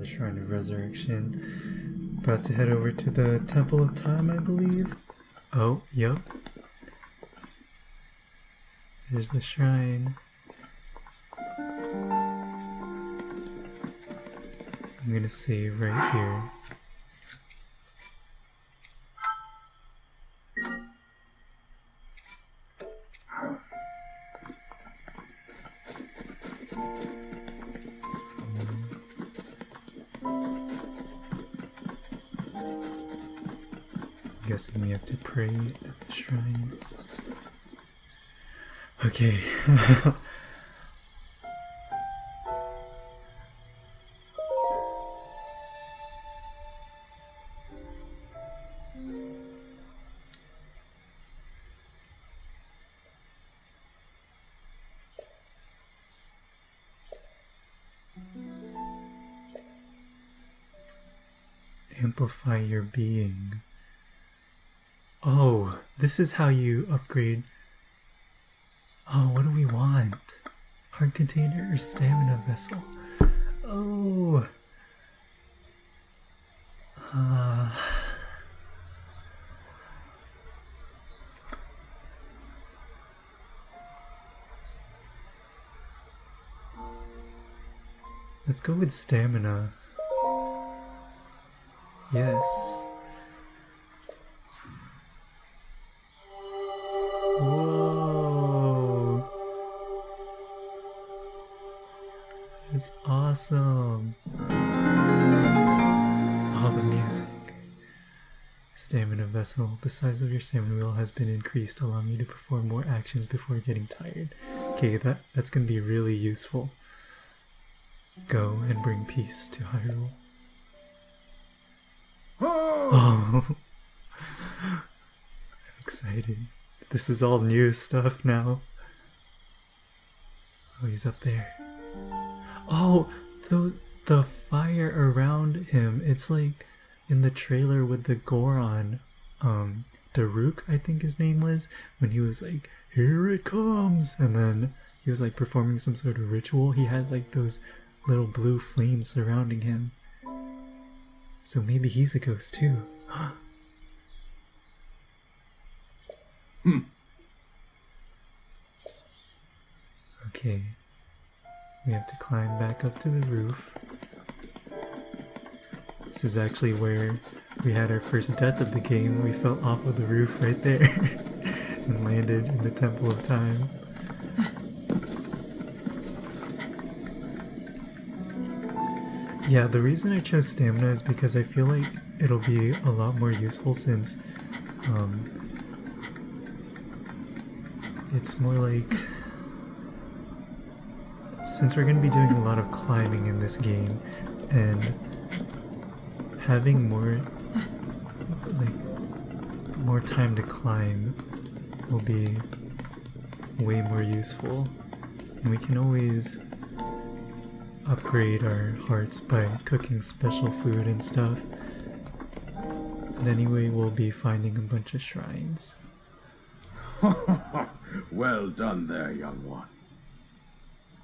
Shrine of Resurrection. About to head over to the Temple of Time, I believe. Oh, yep. There's the shrine. I'm gonna save right here. I'm guessing we have to pray at the shrine. Okay. Amplify your being. Oh, this is how you upgrade. Oh, what do we want? Heart container or stamina vessel? Oh. Let's go with stamina. Yes. Whoa. It's awesome. Oh, the music. Stamina vessel. The size of your stamina wheel has been increased, allowing you to perform more actions before getting tired. Okay, that's gonna be really useful. Go and bring peace to Hyrule. Oh, I'm excited. This is all new stuff now. Oh, he's up there. Oh, the fire around him. It's like in the trailer with the Goron, Daruk, I think his name was, when he was like, "Here it comes," and then he was like performing some sort of ritual. He had like those little blue flames surrounding him. So maybe he's a ghost too. Okay. We have to climb back up to the roof. This is actually where we had our first death of the game. We fell off of the roof right there and landed in the Temple of Time. Yeah, the reason I chose stamina is because I feel like it'll be a lot more useful since it's more like, since we're going to be doing a lot of climbing in this game, and having more time to climb will be way more useful, and we can always upgrade our hearts by cooking special food and stuff. And anyway, we'll be finding a bunch of shrines. Well done there, young one.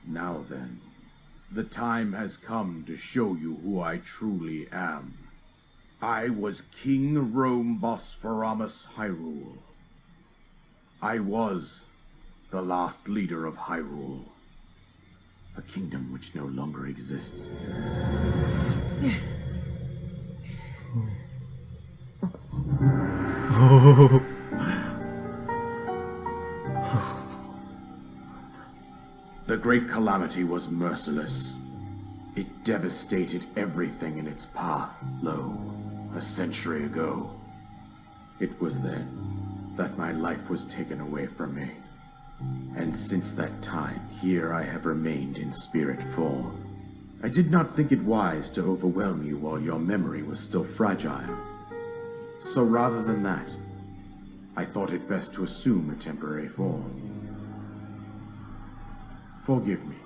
Now then, the time has come to show you who I truly am. I was King Rome Bosphoramus Hyrule. I was the last leader of Hyrule. A kingdom which no longer exists. Oh. The Great Calamity was merciless. It devastated everything in its path, lo, a century ago. It was then that my life was taken away from me. And since that time, here I have remained in spirit form. I did not think it wise to overwhelm you while your memory was still fragile. So rather than that, I thought it best to assume a temporary form. Forgive me.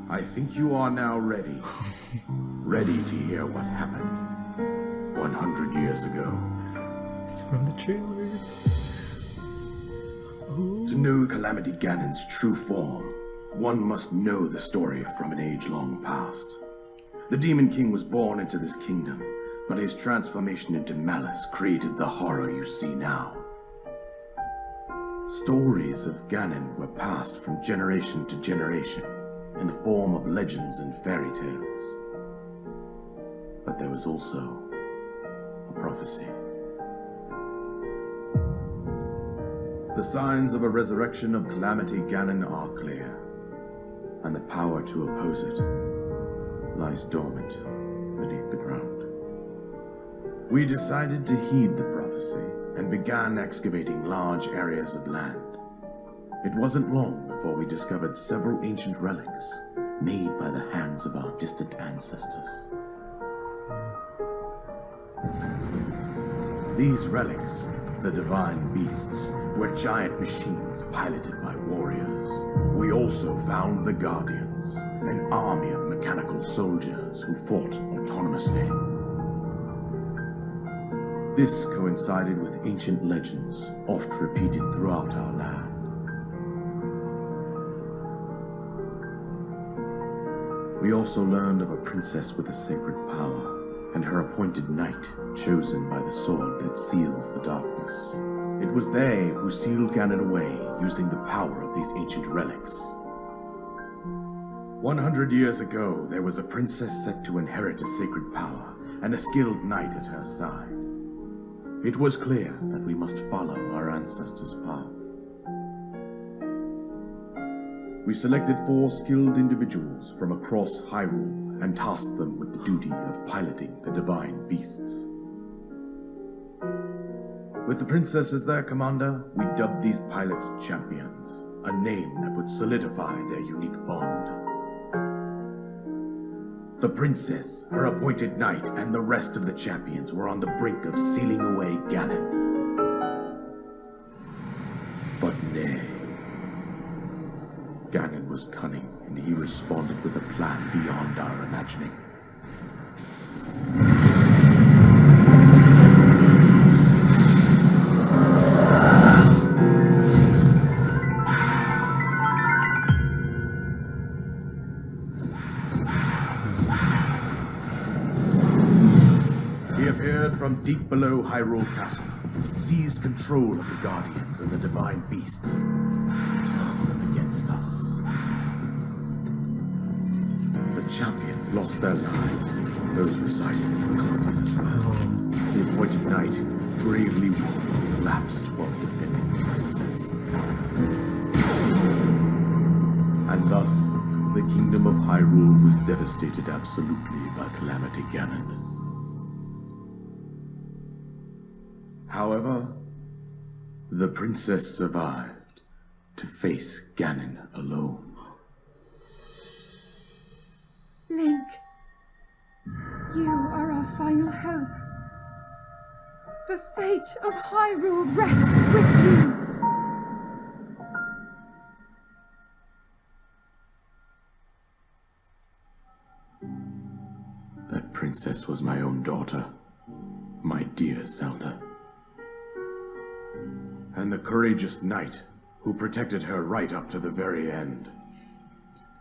I think you are now ready. Ready to hear what happened 100 years ago. It's from the trailer. Ooh. To know Calamity Ganon's true form, one must know the story from an age long past. The Demon King was born into this kingdom, but his transformation into malice created the horror you see now. Stories of Ganon were passed from generation to generation in the form of legends and fairy tales. But there was also a prophecy. The signs of a resurrection of Calamity Ganon are clear, and the power to oppose it lies dormant beneath the ground. We decided to heed the prophecy and began excavating large areas of land. It wasn't long before we discovered several ancient relics made by the hands of our distant ancestors. These relics, the divine beasts, were giant machines piloted by warriors. We also found the Guardians, an army of mechanical soldiers who fought autonomously. This coincided with ancient legends, oft repeated throughout our land. We also learned of a princess with a sacred power, and her appointed knight, chosen by the sword that seals the darkness. It was they who sealed Ganon away using the power of these ancient relics. 100 years ago, there was a princess set to inherit a sacred power, and a skilled knight at her side. It was clear that we must follow our ancestors' path. We selected 4 skilled individuals from across Hyrule and tasked them with the duty of piloting the divine beasts. With the princess as their commander, we dubbed these pilots champions, a name that would solidify their unique bond. The princess, her appointed knight, and the rest of the champions were on the brink of sealing away Ganon. But nay. Ganon was cunning, and he responded with a plan beyond our imagining. He appeared from deep below Hyrule Castle, seized control of the Guardians and the divine beasts, and turned them against us. The champions lost their lives, those residing in the castle as well. The appointed knight, bravely wounded, lapsed while defending the princess. And thus, the kingdom of Hyrule was devastated absolutely by Calamity Ganon. However, the princess survived to face Ganon alone. Link, you are our final hope. The fate of Hyrule rests with you. That princess was my own daughter, my dear Zelda. And the courageous knight who protected her right up to the very end.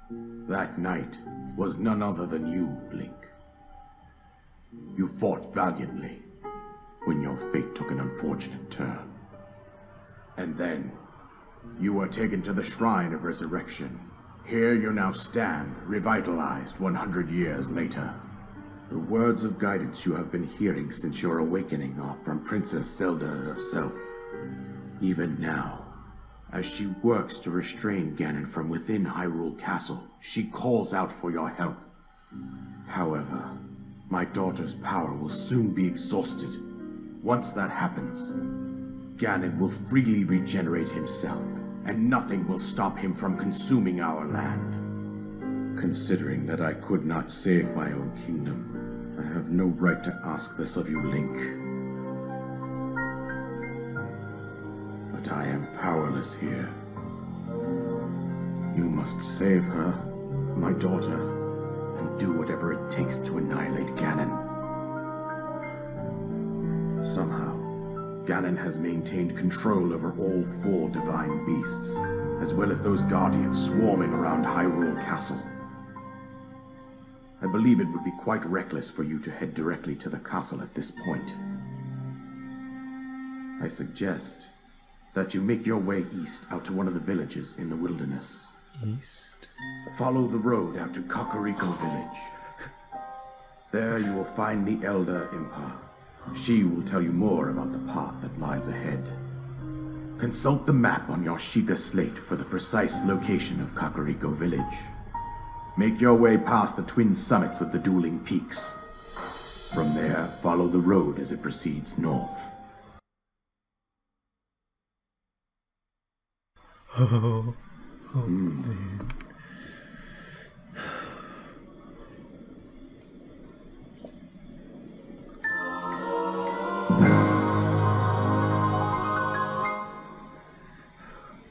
That knight was none other than you, Link. You fought valiantly when your fate took an unfortunate turn. And then, you were taken to the Shrine of Resurrection. Here you now stand, revitalized 100 years later. The words of guidance you have been hearing since your awakening are from Princess Zelda herself. Even now, as she works to restrain Ganon from within Hyrule Castle, she calls out for your help. However, my daughter's power will soon be exhausted. Once that happens, Ganon will freely regenerate himself, and nothing will stop him from consuming our land. Considering that I could not save my own kingdom, I have no right to ask this of you, Link. But I am powerless here. You must save her, my daughter, and do whatever it takes to annihilate Ganon. Somehow, Ganon has maintained control over all 4 divine beasts, as well as those guardians swarming around Hyrule Castle. I believe it would be quite reckless for you to head directly to the castle at this point. I suggest that you make your way east out to one of the villages in the wilderness. East? Follow the road out to Kakariko village. There you will find the Elder Impa. She will tell you more about the path that lies ahead. Consult the map on your Shiga slate for the precise location of Kakariko village. Make your way past the twin summits of the dueling peaks. From there, follow the road as it proceeds north. Oh, man.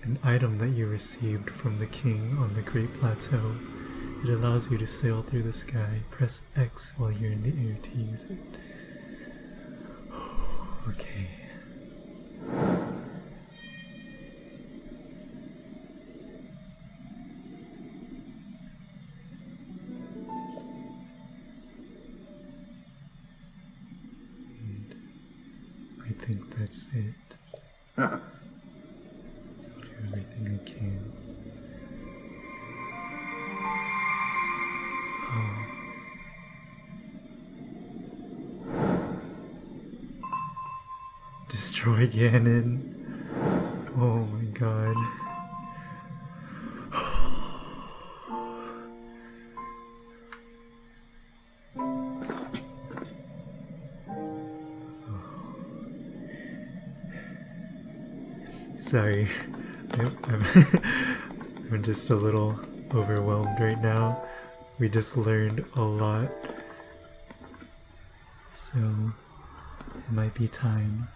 An item that you received from the king on the Great Plateau. It allows you to sail through the sky. Press X while you're in the air to use it. Okay. And I think that's it. I'll do everything I can. Destroy Ganon. Oh my god. Sorry, I'm just a little overwhelmed right now. We just learned a lot, so it might be time.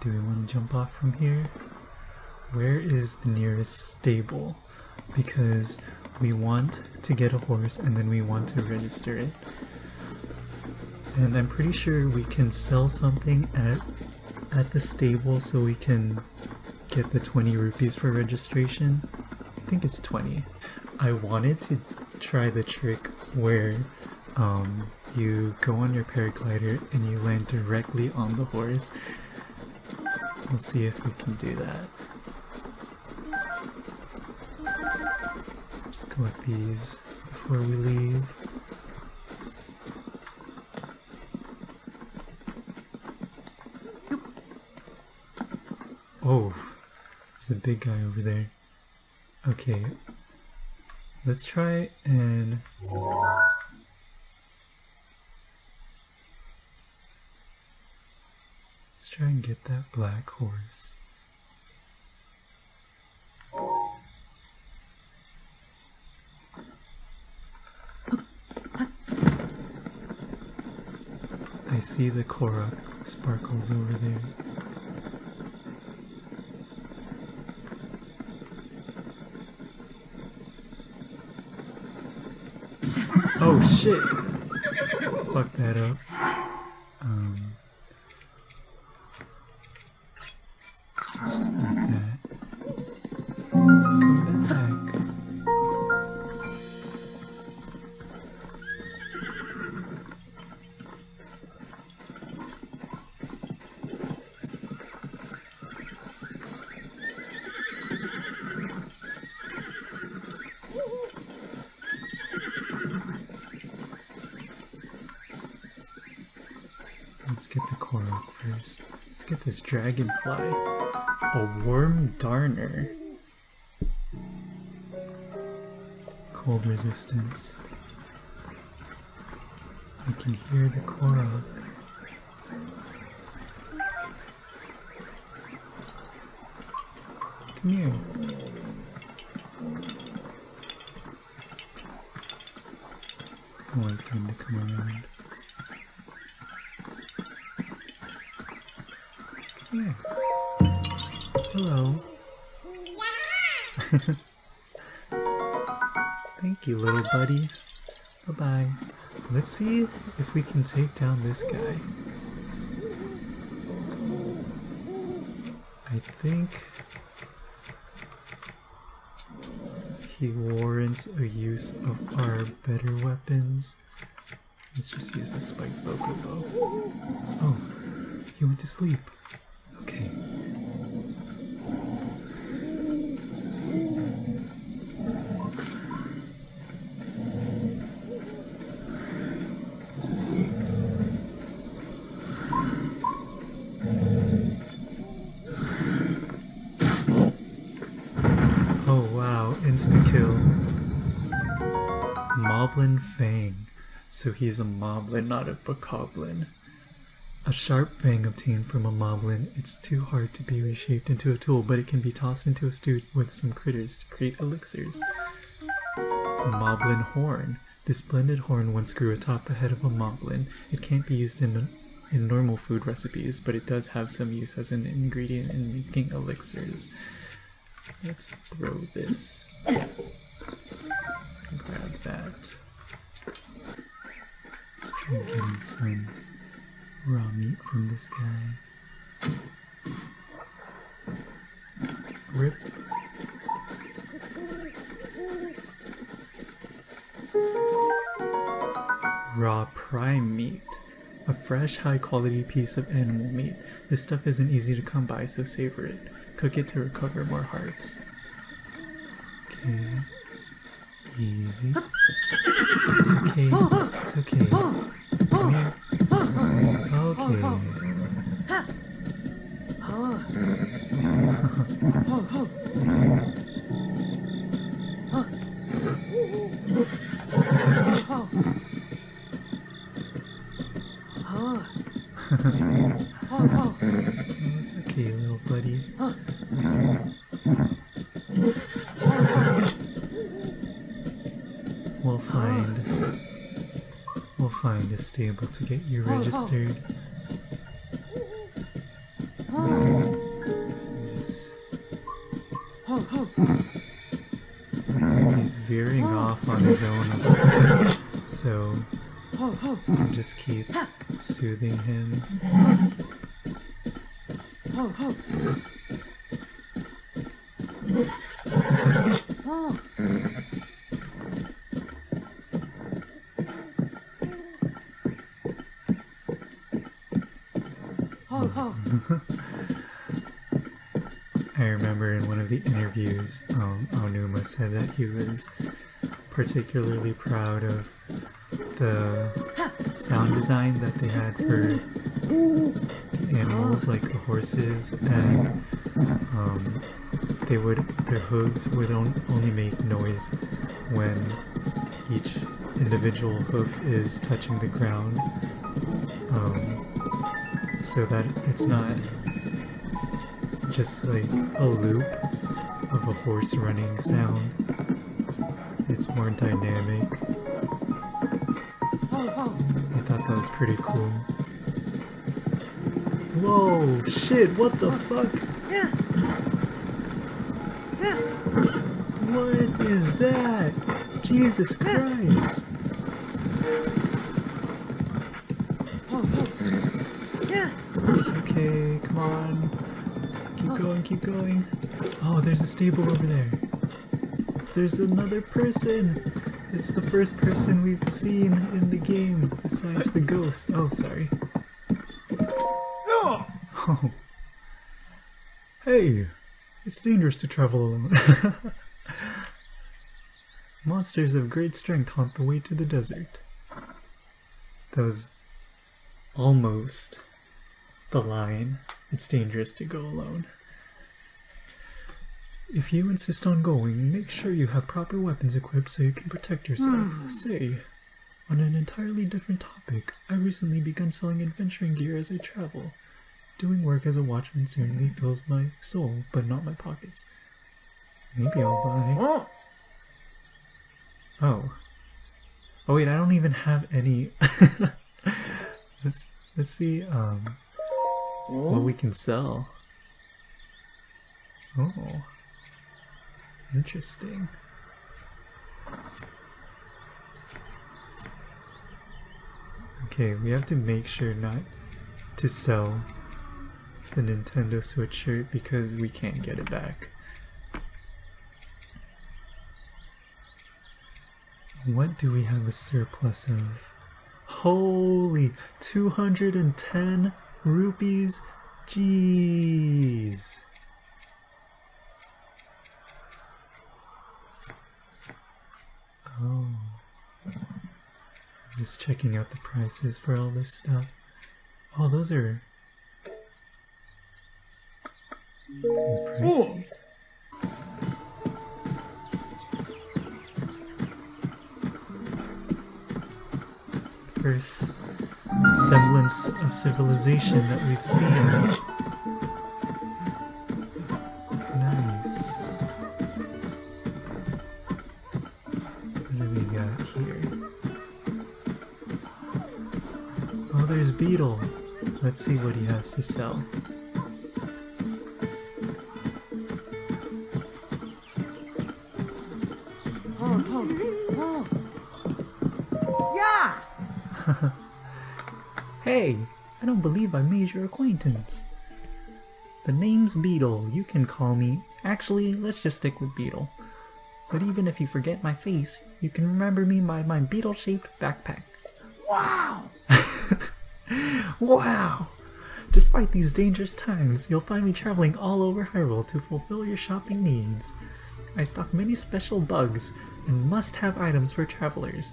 Do we want to jump off from here? Where is the nearest stable? Because we want to get a horse and then we want to register it. And I'm pretty sure we can sell something at the stable so we can get the 20 rupees for registration. I think it's 20. I wanted to try the trick where you go on your paraglider and you land directly on the horse. Let's see if we can do that. Just collect these before we leave. Oh, there's a big guy over there. Okay, let's try and... Let's try and get that black horse. I see the Korok sparkles over there. Oh shit! Fuck that up. Let's just like that. Come back. Let's get the Korok first. Let's get this dragonfly. A worm darner. Cold resistance. I can hear the Korok. Come here. I'll wait for him to come around. Yeah. Hello. Thank you, little buddy. Bye-bye. Let's see if we can take down this guy. I think he warrants a use of our better weapons. Let's just use the spike vocal bow. Oh, he went to sleep. Okay. Oh wow, insta-kill. Moblin Fang. So he's a moblin, not a bokoblin. A sharp fang obtained from a moblin. It's too hard to be reshaped into a tool, but it can be tossed into a stew with some critters to create elixirs. Moblin Horn. This blended horn once grew atop the head of a moblin. It can't be used in normal food recipes, but it does have some use as an ingredient in making elixirs. Let's throw this. Grab that. Let's try getting some raw meat from this guy. Rip. Raw prime meat. A fresh, high-quality piece of animal meat. This stuff isn't easy to come by, so savor it. Cook it to recover more hearts. Okay. Easy. It's okay. It's okay. Come here. Okay. It's okay, little buddy. We'll find a stable to get you registered. He's veering off on his own a little bit, so I'll just keep soothing him. I remember in one of the interviews, Onuma said that he was particularly proud of the sound design that they had for animals like the horses, and their hooves would only make noise when each individual hoof is touching the ground, so that it's not just like a loop of a horse running sound. It's more dynamic. I thought that was pretty cool. Whoa, shit, what the fuck? What is that? Jesus Christ. It's okay, come on. Keep going, keep going. Oh, there's a stable over there. There's another person. It's the first person we've seen in the game besides the ghost. Oh, sorry. Oh. Hey, it's dangerous to travel alone. Monsters of great strength haunt the way to the desert. That was almost the line. It's dangerous to go alone. If you insist on going, make sure you have proper weapons equipped so you can protect yourself. Say, on an entirely different topic, I recently begun selling adventuring gear as I travel. Doing work as a watchman certainly fills my soul, but not my pockets. Maybe I'll buy... Oh. Oh wait, I don't even have any... let's see, what we can sell. Oh. Interesting. Okay, we have to make sure not to sell the Nintendo Switch shirt because we can't get it back. What do we have a surplus of? Holy 210 rupees. Jeez. Oh. I'm just checking out the prices for all this stuff. Oh, those are pretty pricey. It's the first semblance of civilization that we've seen. Nice. What do we got here? Oh, there's Beetle. Let's see what he has to sell. Yeah! Hey, I don't believe I made your acquaintance. The name's Beetle. You can call me. Actually, let's just stick with Beetle. But even if you forget my face, you can remember me by my beetle-shaped backpack. Wow! Wow! Despite these dangerous times, you'll find me traveling all over Hyrule to fulfill your shopping needs. I stock many special bugs and must-have items for travelers,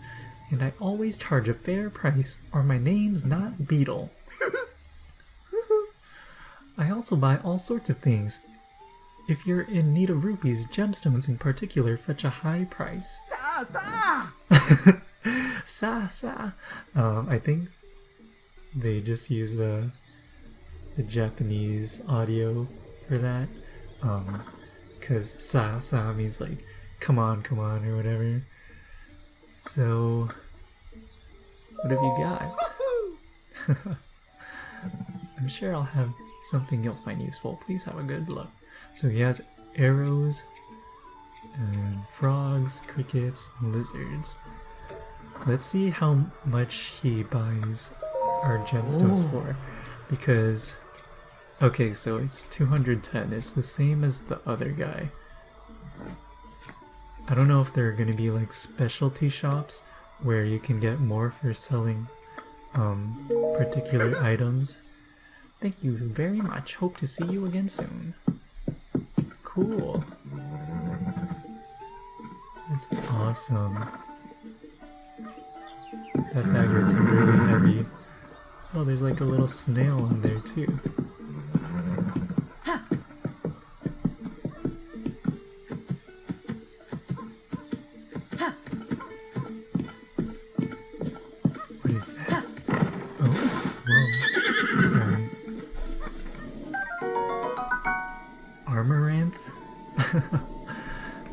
and I always charge a fair price or my name's not Beetle. I also buy all sorts of things. If you're in need of rupees, gemstones in particular fetch a high price. Sa. I think they just use the Japanese audio for that. Cause sa means like come on or whatever. So what have you got? I'm sure I'll have something you'll find useful. Please have a good look. So he has arrows and frogs, crickets, and lizards. Let's see how much he buys our gemstones for. Because, okay, so it's 210. It's the same as the other guy. I don't know if there are going to be like specialty shops where you can get more for selling particular items. Thank you very much. Hope to see you again soon. Cool. That's awesome. That bag looks really heavy. Oh, there's like a little snail on there too. What is that? Oh, whoa. Sorry. Amaranth?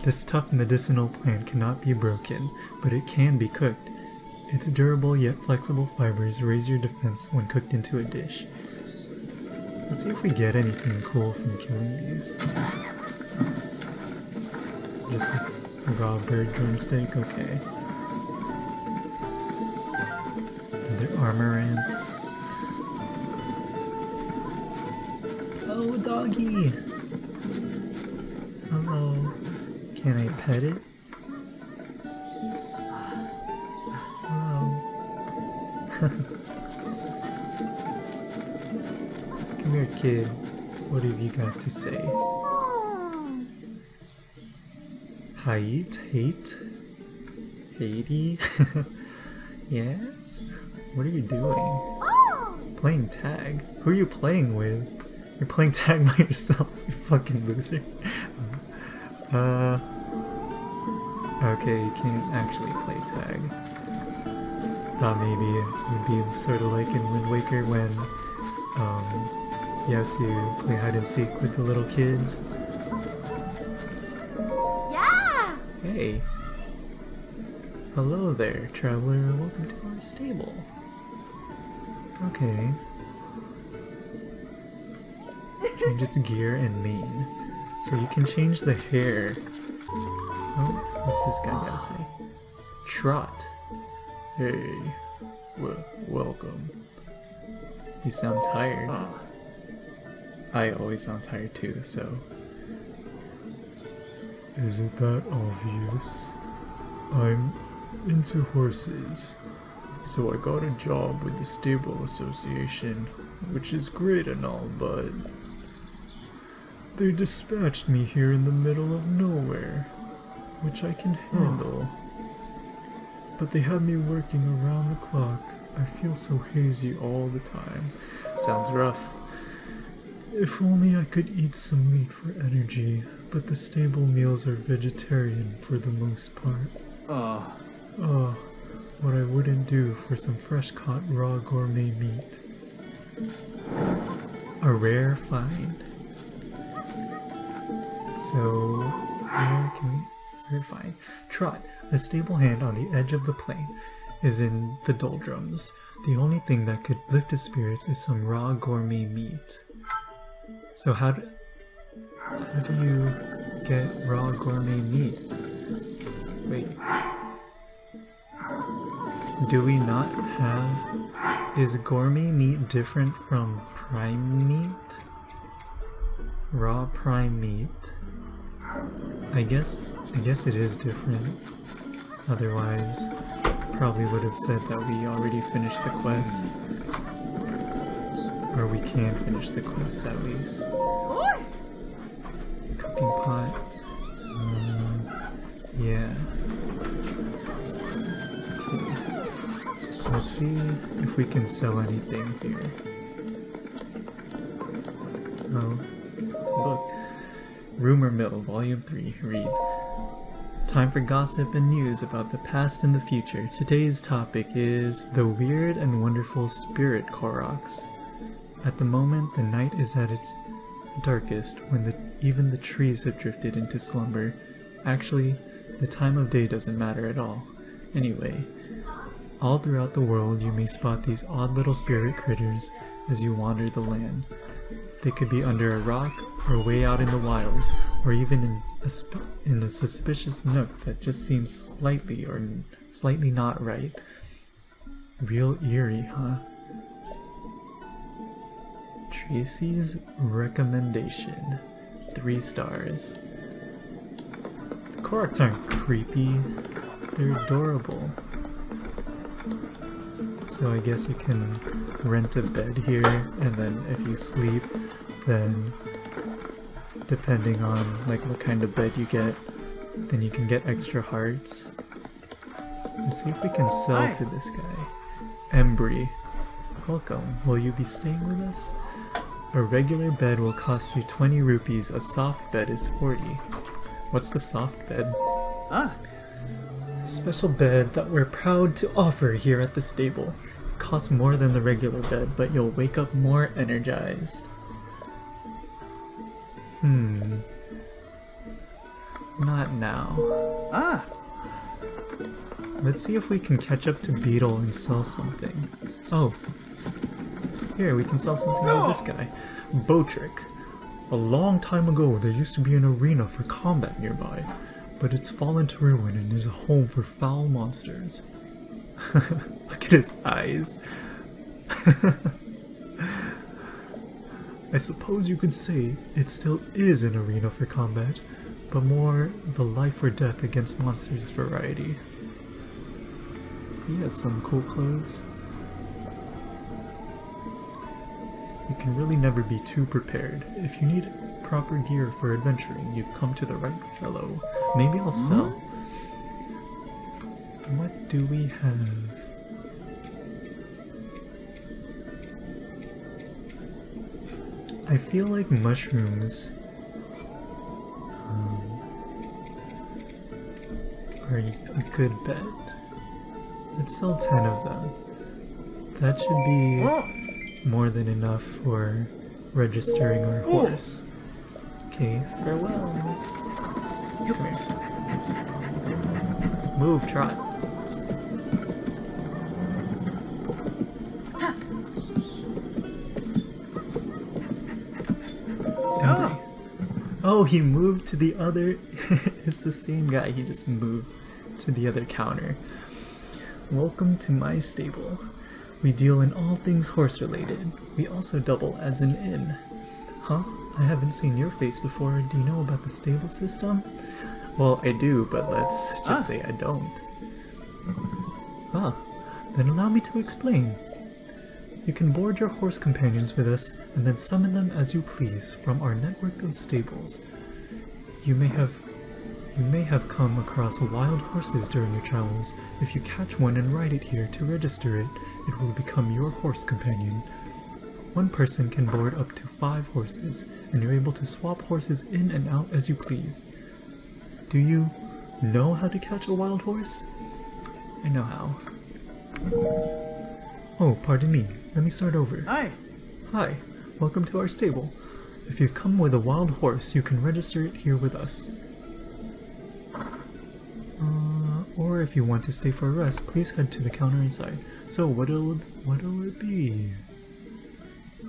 This tough medicinal plant cannot be broken, but it can be cooked. Its durable yet flexible fibers raise your defense when cooked into a dish. Let's see if we get anything cool from killing these. Just a raw bird drumstick, okay. Another amaranth. Oh, doggy! Hello. Can I pet it? Come here, kid. What have you got to say? Hate? Haiti? Yes? What are you doing? Playing tag? Who are you playing with? You're playing tag by yourself, you fucking loser. Okay, you can't actually play tag. Thought maybe it would be sort of like in Wind Waker when you have to play hide and seek with the little kids. Yeah! Hey. Hello there, traveler. Welcome to our stable. Okay. Change its gear and mane. So you can change the hair. Oh, what's this guy gotta say? Trot. Hey. Welcome. You sound tired. I always sound tired too, so... Isn't that obvious? I'm into horses. So I got a job with the Stable Association, which is great and all, but they dispatched me here in the middle of nowhere, which I can handle. But they have me working around the clock. I feel so hazy all the time. Sounds rough. If only I could eat some meat for energy, but the stable meals are vegetarian for the most part. Oh, what I wouldn't do for some fresh-caught raw gourmet meat. A rare find. So, where can we... Rare find. Trot, a stable hand on the edge of the plain, is in the doldrums. The only thing that could lift his spirits is some raw gourmet meat. So how do you get raw gourmet meat? Wait. Do we not have... Is gourmet meat different from prime meat? Raw prime meat. I guess it is different. Otherwise, probably would have said that we already finished the quest. Or we can finish the quest at least. Cooking pot. Yeah. Let's see if we can sell anything here. Oh, it's a book. Rumor Mill, Volume 3. Read. Time for gossip and news about the past and the future. Today's topic is the weird and wonderful spirit Koroks. At the moment, the night is at its darkest, when even the trees have drifted into slumber. Actually, the time of day doesn't matter at all. Anyway, all throughout the world you may spot these odd little spirit critters as you wander the land. They could be under a rock, or way out in the wilds, or even in a suspicious nook that just seems slightly not right. Real eerie, huh? Tracy's recommendation. 3 stars. The Koroks aren't creepy. They're adorable. So I guess you can rent a bed here, and then if you sleep, then depending on like what kind of bed you get, then you can get extra hearts. Let's see if we can sell to this guy. Embry. Welcome. Will you be staying with us? A regular bed will cost you 20 rupees. A soft bed is 40. What's the soft bed? Special bed that we're proud to offer here at the stable. It costs more than the regular bed, but you'll wake up more energized. Not now. Let's see if we can catch up to Beetle and sell something. Oh. Here, we can sell something to this guy. Botrick. A long time ago, there used to be an arena for combat nearby, but it's fallen to ruin and is a home for foul monsters. Look at his eyes. I suppose you could say it still is an arena for combat, but more the life or death against monsters variety. He has some cool clothes. You can really never be too prepared. If you need proper gear for adventuring, you've come to the right fellow. Maybe I'll sell. What do we have? I feel like mushrooms are a good bet. Let's sell 10 of them. That should be more than enough for registering our horse. Okay, farewell. Come here. Move, Trot. Embry. Oh, he moved to the other... It's the same guy, he just moved to the other counter. Welcome to my stable. We deal in all things horse-related. We also double as an inn. Huh? I haven't seen your face before. Do you know about the stable system? Well, I do, but let's just say I don't. Ah, then allow me to explain. You can board your horse companions with us and then summon them as you please from our network of stables. You may have come across wild horses during your travels. If you catch one and ride it here to register it, it will become your horse companion. One person can board up to 5 horses, and you're able to swap horses in and out as you please. Do you know how to catch a wild horse? I know how. Oh, pardon me. Let me start over. Hi. Hi, welcome to our stable. If you've come with a wild horse, you can register it here with us. Or if you want to stay for a rest, please head to the counter inside. So what'll it be?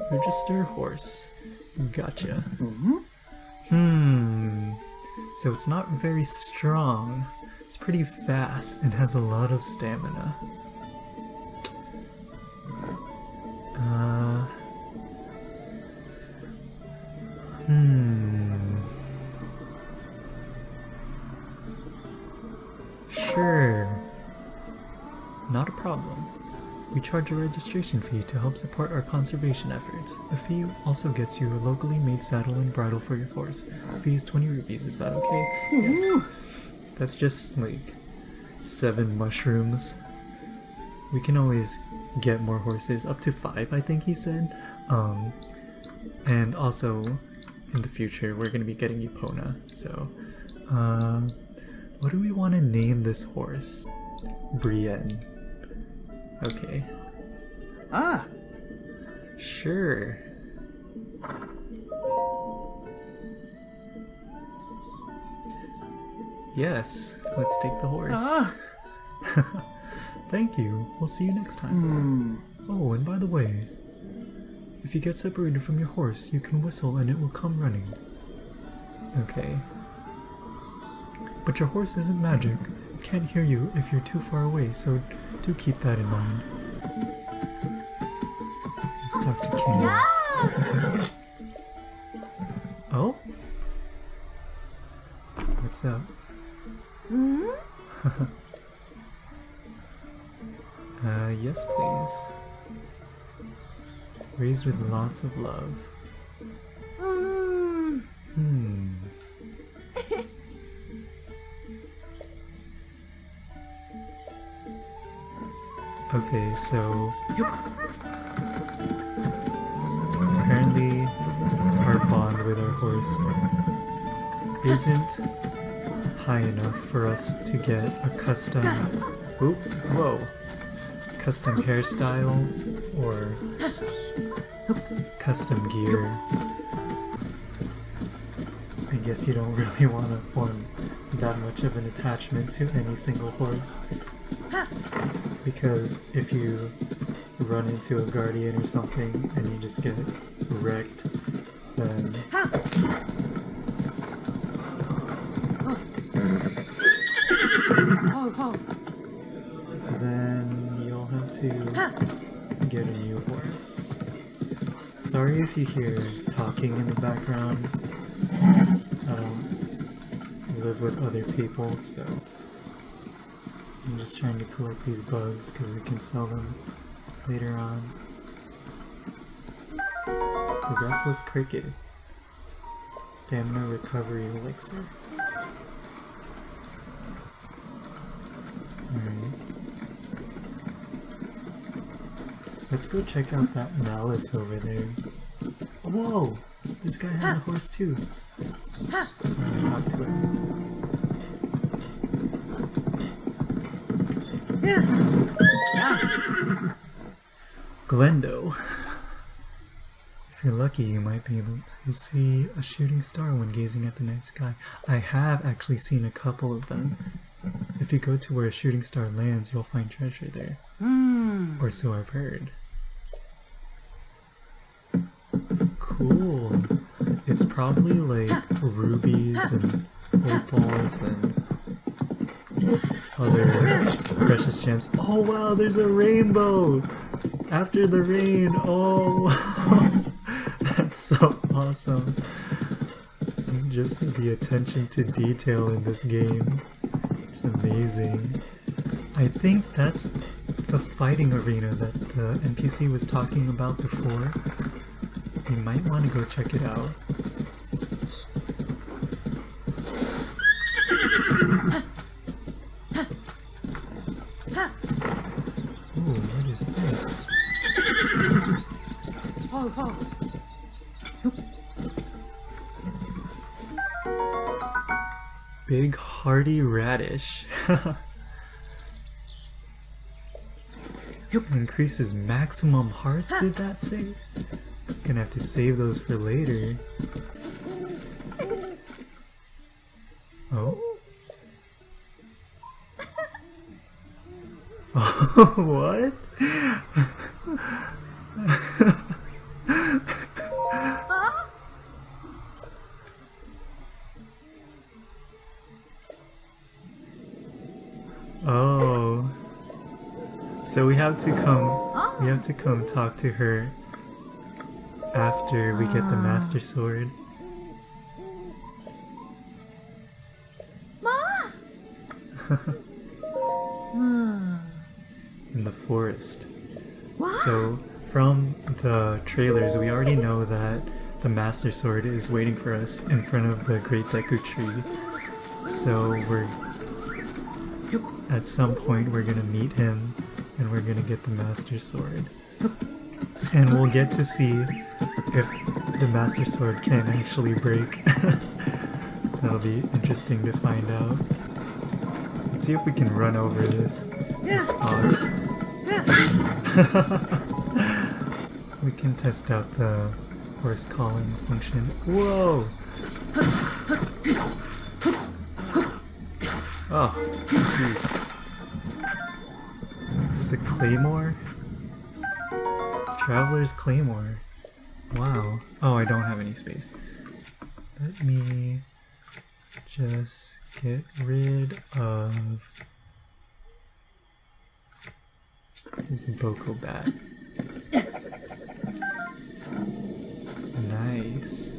Register horse. Gotcha. So it's not very strong. It's pretty fast and has a lot of stamina. Sure. Not a problem. We charge a registration fee to help support our conservation efforts. The fee also gets you a locally made saddle and bridle for your horse. The fee is 20 rupees, is that okay? Yes. That's just like 7 mushrooms. We can always get more horses, up to 5 I think he said. And also in the future we're going to be getting Epona. So, what do we want to name this horse? Brienne. Okay. Ah. Sure. Yes, let's take the horse. Ah. Thank you. We'll see you next time. Oh, and by the way, if you get separated from your horse, you can whistle and it will come running. Okay. But your horse isn't magic. It can't hear you if you're too far away, so do keep that in mind. Let's talk to King. Oh? What's up? Yes please. Raised with lots of love. Okay, so apparently our bond with our horse isn't high enough for us to get a custom custom hairstyle or custom gear. I guess you don't really want to form that much of an attachment to any single horse. Because if you run into a guardian or something and you just get wrecked, then you'll have to get a new horse. Sorry if you hear talking in the background. I don't live with other people, so I'm just trying to collect these bugs because we can sell them later on. The Restless Cricket. Stamina Recovery Elixir. Alright. Let's go check out that Malice over there. Whoa! This guy has a horse too. I'm gonna talk to him. Glendo. If you're lucky, you might be able to see a shooting star when gazing at the night sky. I have actually seen a couple of them. If you go to where a shooting star lands, you'll find treasure there. Or so I've heard. Cool. It's probably like rubies and opals and other precious gems. Oh wow, there's a rainbow! After the rain, oh! That's so awesome. Just the attention to detail in this game. It's amazing. I think that's the fighting arena that the NPC was talking about before. You might want to go check it out. Ooh, what is this? Ho ho! Big hearty radish. Increases maximum hearts, did that say? Gonna have to save those for later. Oh. Oh, what? Oh. So we have to come talk to her after we get the Master Sword. In the forest. So from the trailers, we already know that the Master Sword is waiting for us in front of the Great Deku Tree. So at some point we're gonna meet him and we're gonna get the Master Sword. And we'll get to see if the Master Sword can actually break. That'll be interesting to find out. Let's see if we can run over this fox. We can test out the horse calling function. Whoa! Oh, jeez. Is it Claymore? Traveler's Claymore. Wow. Oh, I don't have any space. Let me just get rid of this Boko bat. Nice.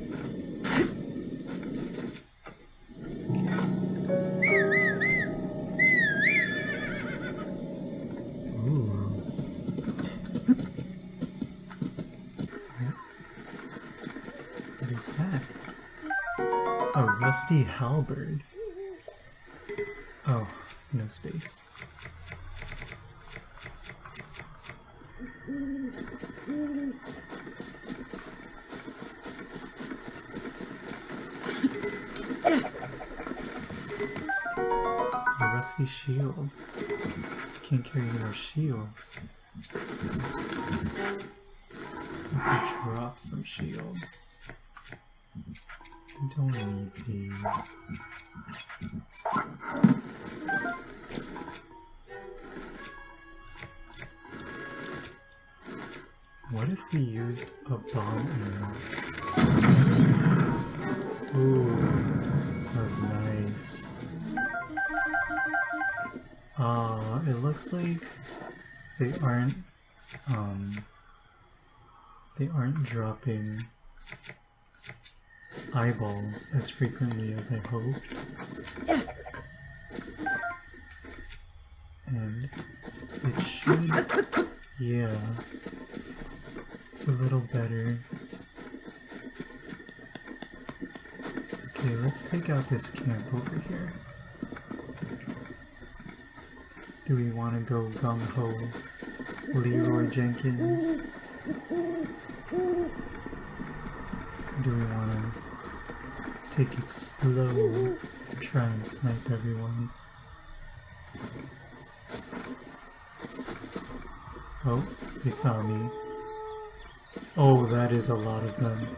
Ooh. What is that? A rusty halberd. Oh, no space. A rusty shield. Can't carry any more shields. Let's drop some shields. I don't need these. What if we used a bomb arrow? Ooh, that was nice. It looks like they aren't dropping eyeballs as frequently as I hoped. And it should, yeah, it's a little better. Okay, let's take out this camp over here. Do we want to go gung-ho Leroy Jenkins? Do we want to take it slow and try and snipe everyone? Oh, they saw me. Oh, that is a lot of them.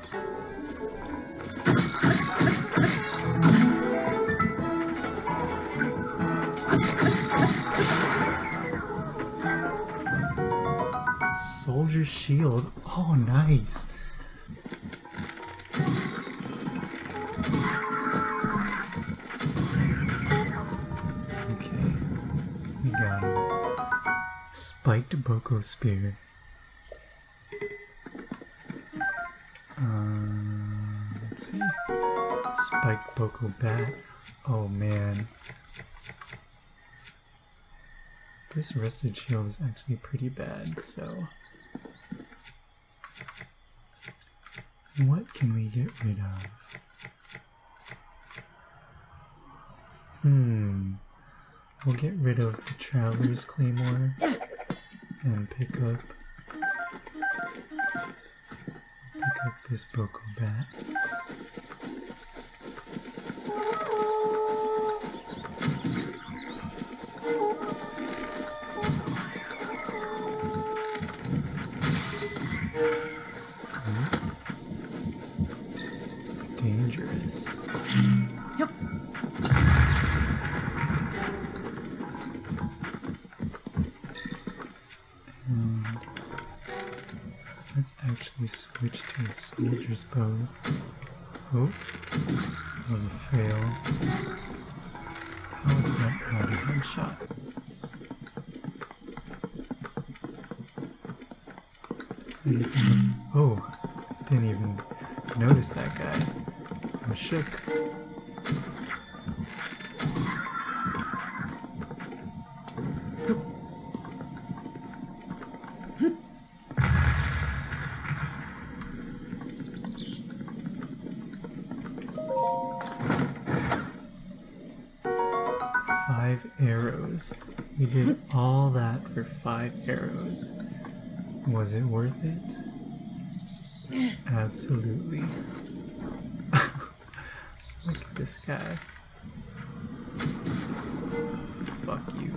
Soldier shield. Oh, nice. Okay, we got him. Spiked Boko spear. Let's see. Spiked Boko bat. Oh man. this rusted shield is actually pretty bad, so... What can we get rid of? We'll get rid of the Traveler's Claymore and pick up this Boko Bat. It's dangerous. Yep. Let's actually switch to a soldier's bow. Oh, that was a fail. How is that not a headshot? Oh, didn't even notice that guy. I'm shook. Arrows. We did all that for 5 arrows. Was it worth it? Absolutely. Look at this guy. Fuck you.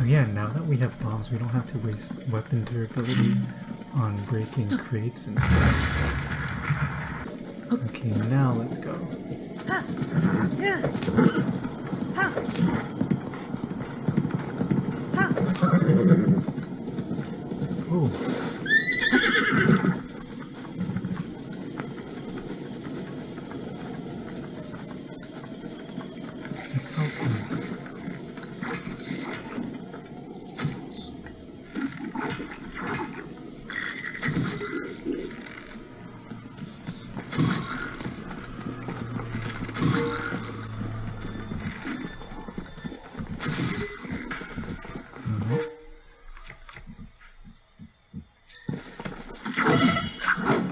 Oh yeah, now that we have bombs, we don't have to waste weapon durability on breaking crates and stuff. Okay, now let's go. Oh. Let's help him.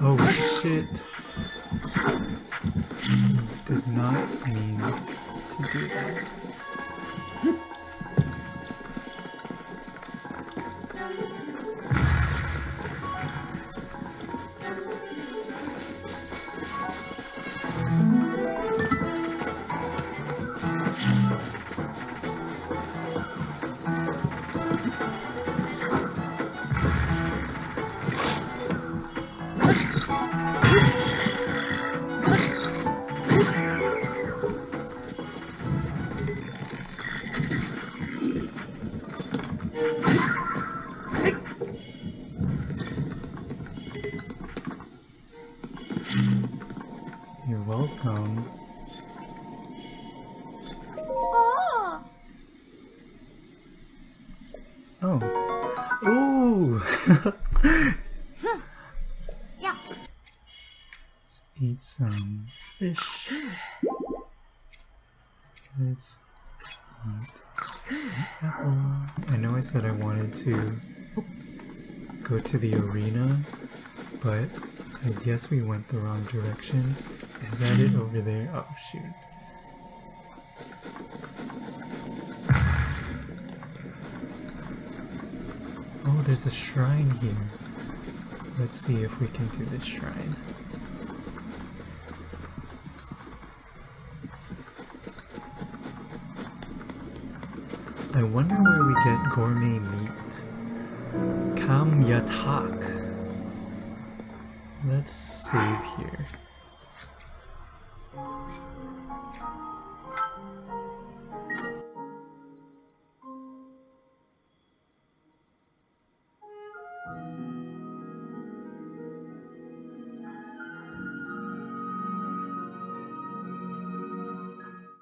Oh shit. Did not mean to do that. You're welcome. Oh. Ooh! Yeah. Let's eat some fish. Let's eat an apple. I know I said I wanted to go to the arena, but I guess we went the wrong direction. Is that it over there? Oh, shoot. Oh, there's a shrine here. Let's see if we can do this shrine. I wonder where we get gourmet meat. Kam Yatak. Let's save here.